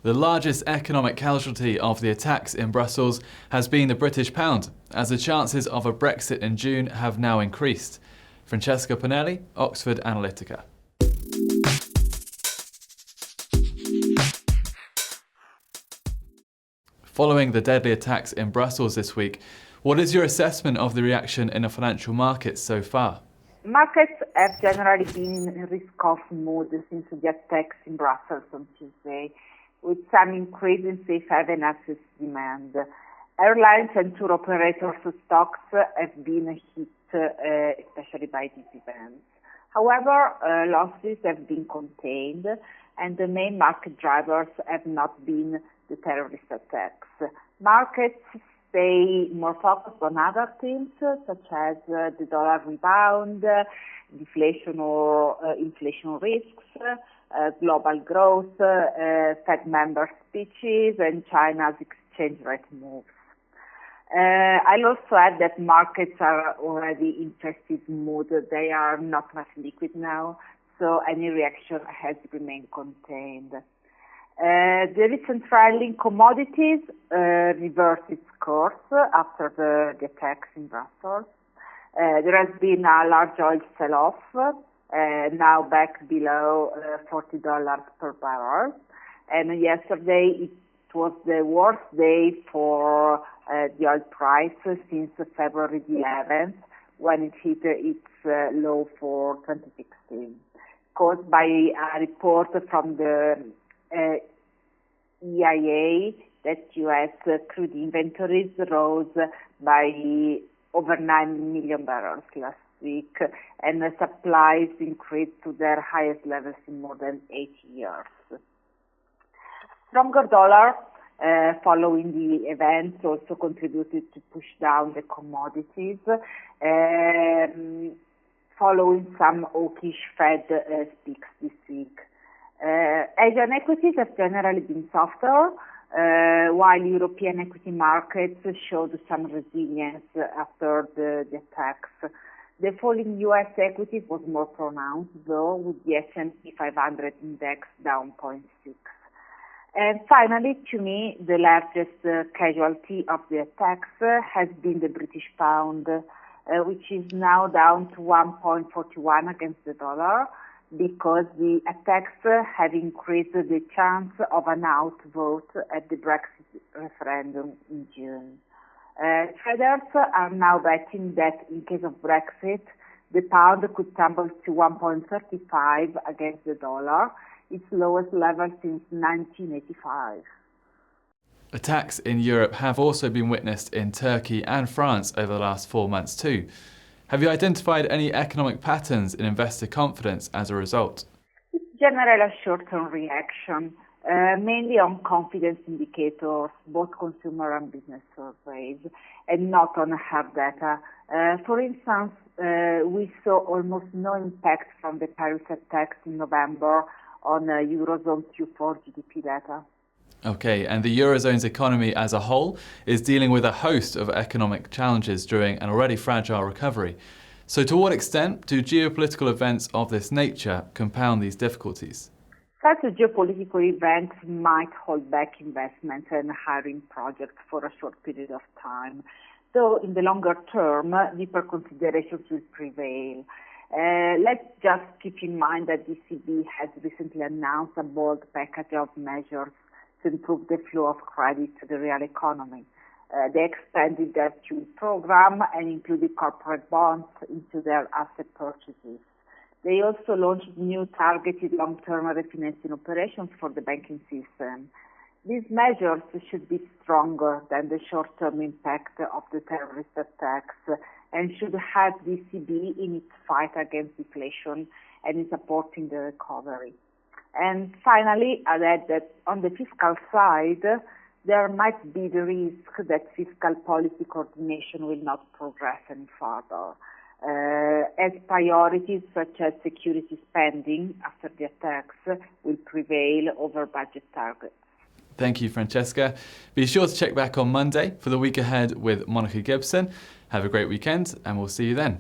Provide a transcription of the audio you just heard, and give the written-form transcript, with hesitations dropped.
The largest economic casualty of the attacks in Brussels has been the British pound, as the chances of a Brexit in June have now increased. Francesca Panelli, Oxford Analytica. Following the deadly attacks in Brussels this week, what is your assessment of the reaction in the financial markets so far? Markets have generally been in risk-off mode since the attacks in Brussels on Tuesday, with some increase in safe haven assets demand. Airlines and tour operators stocks have been hit, especially by these events. However, losses have been contained, and the main market drivers have not been the terrorist attacks. Markets stay more focused on other themes, such as the dollar rebound, deflation or inflation risks, global growth, Fed member speeches, and China's exchange rate moves. I'll also add that markets are already in festive mood. They are not much liquid now, so any reaction has remained contained. The recent rally in commodities reversed its course after the attacks in Brussels. There has been a large oil sell-off, now back below $40 per barrel. And yesterday it was the worst day for the oil price since February the 11th, when it hit its low for 2016, caused by a report from the EIA that U.S. crude inventories rose by over 9 million barrels last week, and the supplies increased to their highest levels in more than 8 years. Stronger dollar following the events also contributed to push down the commodities, following some hawkish Fed speaks this week. Asian equities have generally been softer, while European equity markets showed some resilience after the attacks. The fall in U.S. equities was more pronounced, though, with the S&P 500 index down 0.6. And finally, to me, the largest casualty of the attacks has been the British pound, which is now down to 1.41 against the dollar, because the attacks have increased the chance of an out vote at the Brexit referendum in June. Traders are now betting that in case of Brexit, the pound could tumble to 1.35 against the dollar, its lowest level since 1985. Attacks in Europe have also been witnessed in Turkey and France over the last 4 months too. Have you identified any economic patterns in investor confidence as a result? It's generally a short-term reaction, mainly on confidence indicators, both consumer and business surveys, and not on hard data. For instance, we saw almost no impact from the Paris attacks in November on Eurozone Q4 GDP data. Okay, and the Eurozone's economy as a whole is dealing with a host of economic challenges during an already fragile recovery. So to what extent do geopolitical events of this nature compound these difficulties? Such geopolitical events might hold back investment and hiring projects for a short period of time, though in the longer term, deeper considerations will prevail. Let's just keep in mind that the ECB has recently announced a bold package of measures to improve the flow of credit to the real economy. They expanded their QE program and included corporate bonds into their asset purchases. They also launched new targeted long-term refinancing operations for the banking system. These measures should be stronger than the short-term impact of the terrorist attacks and should help the ECB in its fight against deflation and in supporting the recovery. And finally, I'll add that on the fiscal side, there might be the risk that fiscal policy coordination will not progress any further, as priorities such as security spending after the attacks will prevail over budget targets. Thank you, Francesca. Be sure to check back on Monday for the week ahead with Monica Gibson. Have a great weekend, and we'll see you then.